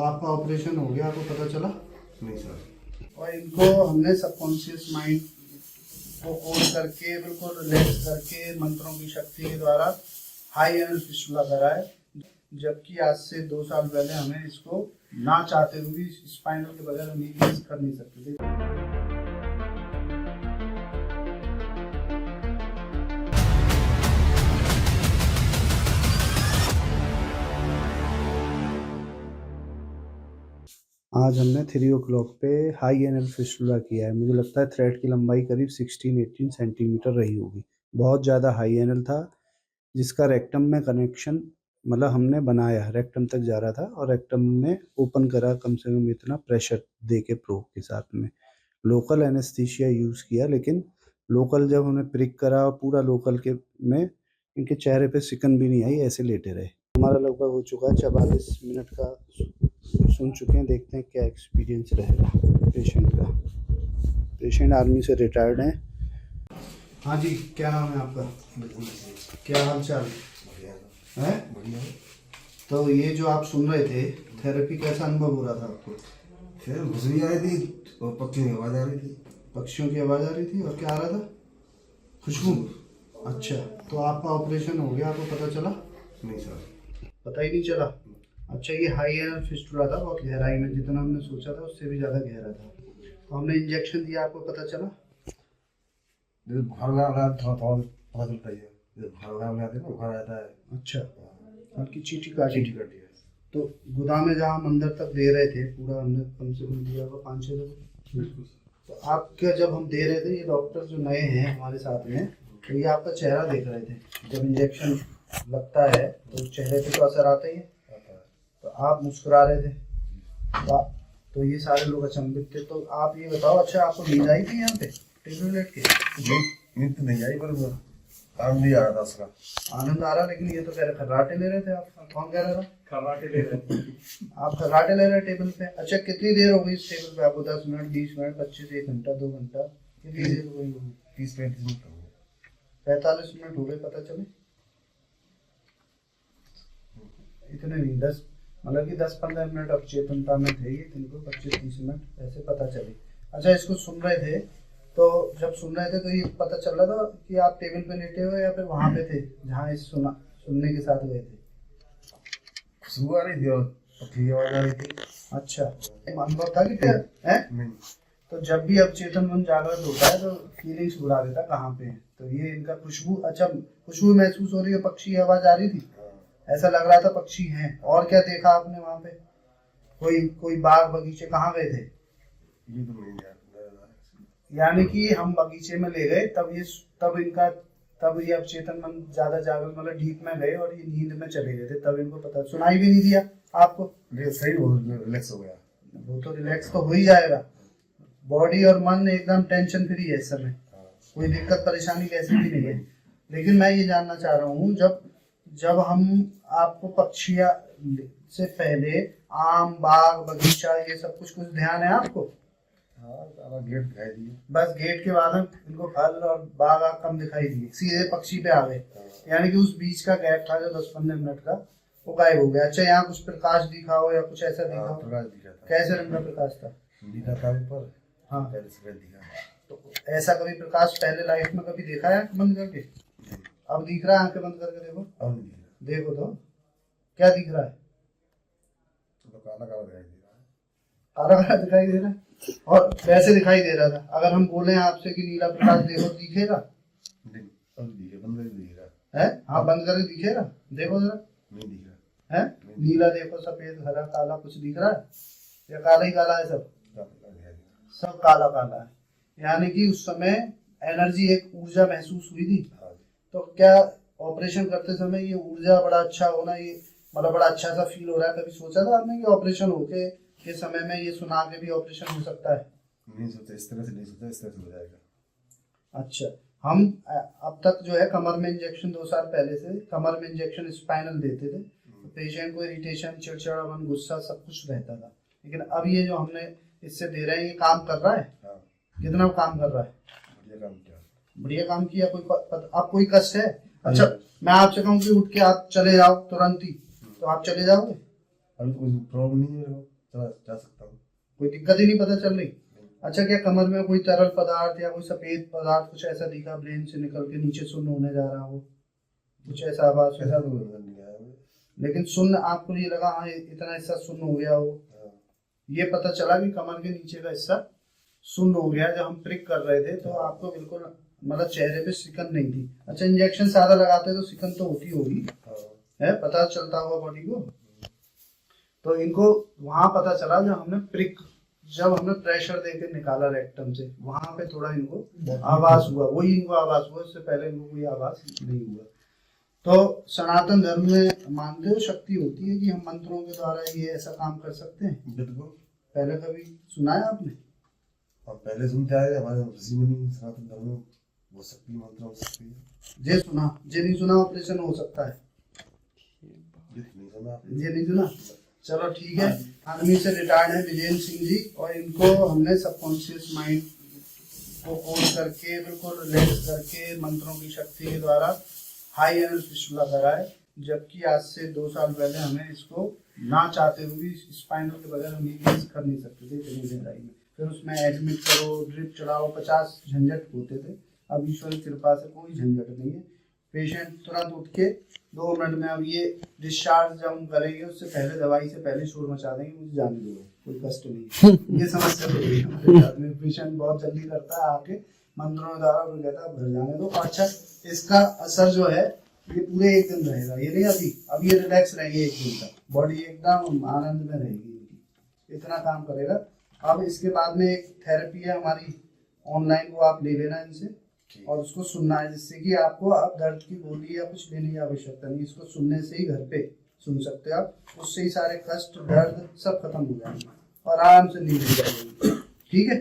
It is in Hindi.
आपका ऑपरेशन हो गया, आपको पता चला? नहीं सर। और इनको हमने सबकॉन्शियस माइंड को कोड करके बिल्कुल रिलैक्स करके मंत्रों की शक्ति के द्वारा हाई एनर्जी फिस्टुला करा है, जबकि आज से 2 साल पहले हमें इसको ना चाहते हुए भी स्पाइनल के बगैर हम ये कर नहीं सकते थे। आज हमने 3 o'clock पे हाई एनल फिस्टुला किया है। मुझे लगता है थ्रेड की लंबाई करीब 16-18 सेंटीमीटर रही होगी। बहुत ज़्यादा हाई एनल था, जिसका रेक्टम में कनेक्शन मतलब हमने बनाया, रेक्टम तक जा रहा था और रेक्टम में ओपन करा कम से कम इतना प्रेशर दे के प्रोब के साथ में। लोकल एनेस्थीसिया यूज़ किया, लेकिन लोकल जब हमने प्रिक करा पूरा लोकल के में इनके चेहरे पे सिकन भी नहीं आई, ऐसे लेटे रहे। हमारा लगभग हो चुका है 44 मिनट का सुन चुके हैं। देखते हैं क्या एक्सपीरियंस रहेगा पेशेंट का। पेशेंट आर्मी से रिटायर्ड हैं। हाँ जी, क्या नाम है आपका? क्या हाल चाल है? बढ़िया। तो ये जो आप सुन रहे थे थेरेपी, कैसा अनुभव हो रहा था आपको? फिर खुशबू आ रही थी और पक्षियों की आवाज़ आ रही थी। पक्षियों की आवाज़ आ रही थी और क्या आ रहा था? खुशबू। अच्छा, तो आपका ऑपरेशन हो गया, आपको पता चला? नहीं सर। पता ही नहीं चला। अच्छा, ये हाई एनल फिस्टुला था, बहुत गहराई में, जितना हमने सोचा था उससे भी ज़्यादा गहरा था। तो हमने इंजेक्शन दिया, आपको पता चला? बुखार लगा रहा थोड़ा थोड़ा पता चलता है। बुखार लगा आते ना, बुखार आता है। अच्छा, हल्की चीटी काटी। चीटी करती है। तो गोदाम में जहाँ हम अंदर तक दे रहे थे, पूरा हमने कम से कम दिया होगा 5-6 लोग। तो आपके जब हम दे रहे थे, ये डॉक्टर जो नए हैं हमारे साथ में, तो ये आपका चेहरा देख रहे थे। जब इंजेक्शन लगता है तो चेहरे पे तो असर आता ही है, तो आप मुस्कुरा रहे थे। तो ये सारे लोग अचंभित थे। तो आप ये बताओ, अच्छा आपको नींद आई थी यहाँ पे टेबल लेट के? नींद तो नहीं आई, पर आनंद ही आ रहा था उसका। आनंद आ रहा, लेकिन ये तो कह रहे खर्राटे ले रहे थे आप। कौन कह रहा था? खर्राटे ले रहे आप खर्राटे ले रहे टेबल पे? अच्छा, कितनी देर हो गई इस टेबल पे आपको? 10 मिनट, 20 मिनट, 25, 1 घंटा, 2 घंटा, कितनी देर हो गई होगी? 30-35 मिनट हो गए। 45 मिनट हो गए, पता चले? इतने नहीं, 10 मतलब कि 10-15 मिनट अब चेतनता में थे ये, इनको 25-30 मिनट ऐसे पता चले। अच्छा, इसको सुन रहे थे, तो जब सुन रहे थे तो ये पता चल रहा था कि आप टेबल पे लेटे हुए या फिर वहां पे थे जहाँ इस सुनने के साथ गए थे? खुशबू आ रही थी और पक्षी की आवाज़ आ रही थी। अच्छा, अनुभव था कि क्या है? नहीं। तो जब भी अब चेतन मन जागृत होता है तो फीलिंग्स बुला देता कहाँ पे है। तो ये इनका खुशबू, अच्छा खुशबू महसूस हो रही है, पक्षी की आवाज आ रही थी, ऐसा लग रहा था पक्षी हैं। और क्या देखा आपने वहां पे? कोई बाग बगीचे, कहाँ गए थे? ये तो नहीं यार। यानी कि हम बगीचे में ले गए, तब ये अब चेतन मन ज्यादा जागृत मतलब डीप में गए और ये नींद में चले गए थे, तब इनको पता सुनाई भी नहीं दिया आपको? सही रिलैक्स हो गया। वो तो रिलैक्स तो हो ही जाएगा, बॉडी और मन एकदम टेंशन फ्री है इस समय, कोई दिक्कत परेशानी कैसी भी नहीं है। लेकिन मैं ये जानना चाह रहा हूँ, जब हम आपको पक्षियाँ से पहले आम, बाग, बगीचा, ये सब कुछ ध्यान है आपको? हाँ, गेट दिखाई दिए। बस गेट के बाद इनको फल और बाग कम दिखाई दिए, सीधे पक्षी पे आ गए। यानी कि उस बीच का गैप था जो 10-15 मिनट का, वो गायब हो गया। अच्छा, यहाँ कुछ प्रकाश दिखा हो या कुछ ऐसा दिखा हो? प्रकाश दिखा था। कैसे रंग का प्रकाश था? दिखा था ऊपर। हाँ, पहले सफेद दिखा। तो ऐसा कभी प्रकाश पहले लाइफ में कभी देखा है बंद करके? अब दिख रहा है? आंखें बंद करके देखो। अब नहीं दिख रहा। देखो तो क्या दिख रहा है? तो काला काला दिखाई दे रहा है। काला काला दिखाई दे रहा है और वैसे दिखाई दे रहा था। अगर हम बोले आपसे कि नीला प्रकाश देखो, दिखेगा? नहीं, अब दिखे, बंद करके दिख रहा है? हाँ, बंद करके दिखेगा, देखो जरा। नहीं दिख रहा है? नीला देखो, सफेद, हरा, काला, कुछ दिख रहा है या काला ही काला है? सब काला काला है। यानी कि उस समय एनर्जी, एक ऊर्जा महसूस हुई थी। तो क्या ऑपरेशन करते समय ये ऊर्जा बड़ा अच्छा होना, ये मतलब बड़ा अच्छा सा फील हो रहा है? कभी सोचा था आपने कि ऑपरेशन होके के समय में ये सुना के भी ऑपरेशन हो सकता है? नहीं सोचा, इस तरह से नहीं सोचा, इस तरह से हो जाएगा। अच्छा, हम अब तक जो है कमर में इंजेक्शन 2 साल पहले से कमर में इंजेक्शन स्पाइनल देते थे, तो पेशेंट को इरिटेशन, चिड़चिड़ापन, गुस्सा सब कुछ रहता था। लेकिन अब ये जो हमने इससे दे रहे हैं, ये काम कर रहा है? हाँ। कितना काम कर रहा है? बढ़िया काम किया। बढ़िया काम किया। अब कोई कष्ट है? अच्छा, मैं आपसे कहूँ कि उठ के आप चले जाओ तुरंत ही, तो आप चले जाओगे? अभी तो कोई प्रॉब्लम नहीं है मेरे को, चला जा सकता हूँ। कोई दिक्कत ही नहीं पता चल रही? अच्छा, क्या कमर में कोई तरल पदार्थ या कोई सफेद पदार्थ कुछ ऐसा दिखा, ब्रेन से निकल के नीचे शून्य होने जा रहा हो, कुछ ऐसा आवाज ऐसा ऐसा? तो नजर नहीं आया मुझे। लेकिन शून्य आपको ये लगा, हाँ इतना हिस्सा शून्य हो गया हो? हाँ, ये पता चला कि कमर के नीचे का हिस्सा शून्य हो गया। जब हम प्रिक कर रहे थे तो आपको बिल्कुल मतलब चेहरे पे सिकन नहीं थी। अच्छा, इंजेक्शन ज्यादा लगाते तो सिकन तो होती होगी, हाँ, है पता चलता होगा बॉडी को। तो इनको वहां पता चला जब हमने प्रिक, जब हमने प्रेशर देके निकाला रेक्टम से, वहां पे थोड़ा इनको आवाज हुआ, वही इनको आवाज हुआ, इससे पहले इनको कोई आवाज नहीं हुआ। तो सनातन धर्म में मानते हो शक्ति होती है कि हम मंत्रों के द्वारा ये ऐसा काम कर सकते हैं? बिल्कुल। पहले कभी सुना है आपने? हम पहले सुनते आए, हमारे ऋषि मुनि सनातन धर्म में वो शक्ति मंत्र हो सकती है। जे सुना, जे नहीं सुना ऑपरेशन हो सकता है? ये नहीं सुना आपने? ये नहीं सुना? चलो ठीक है। आर्मी से रिटायर्ड है विजेंद्र सिंह जी, और इनको हमने सबकॉन्शियस माइंड को कोड करके बिल्कुल रिलैक्स करके मंत्रों की शक्ति के द्वारा हाई एनर्जी फिस्टुला कराए। जबकि आज से 2 साल पहले हमें इसको ना चाहते हुए भी स्पाइनल के बगैर हम ये कर नहीं सकते थे इतनी गहराई में। फिर उसमें एडमिट करो, ड्रिप चढ़ाओ, 50 झंझट होते थे। अब ईश्वर की कृपा से कोई झंझट नहीं है। पेशेंट तुरंत उठ के 2 मिनट में, अब ये डिस्चार्ज जब हम करेंगे उससे पहले, दवाई से पहले शोर मचा देंगे, मुझे जाने दो, कोई कष्ट नहीं है। ये समस्या तो है हमारे साथ में। पेशेंट बहुत जल्दी करता है आके मंत्रों के द्वारा, फिर कहता है भर जाने दो। अच्छा, इसका असर जो है ये पूरे 1 दिन रहेगा, ये नहीं अब ये रिलैक्स रहेंगे 1 दिन तक, बॉडी एकदम आनंद में रहेगी इनकी, इतना काम करेगा। अब इसके बाद में एक थेरेपी है हमारी ऑनलाइन, वो आप ले लेना इनसे और उसको सुनना है, जिससे कि आपको अब दर्द की गोली या कुछ लेने की आवश्यकता नहीं, इसको सुनने से ही घर पे सुन सकते हो आप। उससे ही सारे कष्ट, दर्द सब खत्म हो जाएंगे और आराम से नींद हो जाएगी। ठीक है।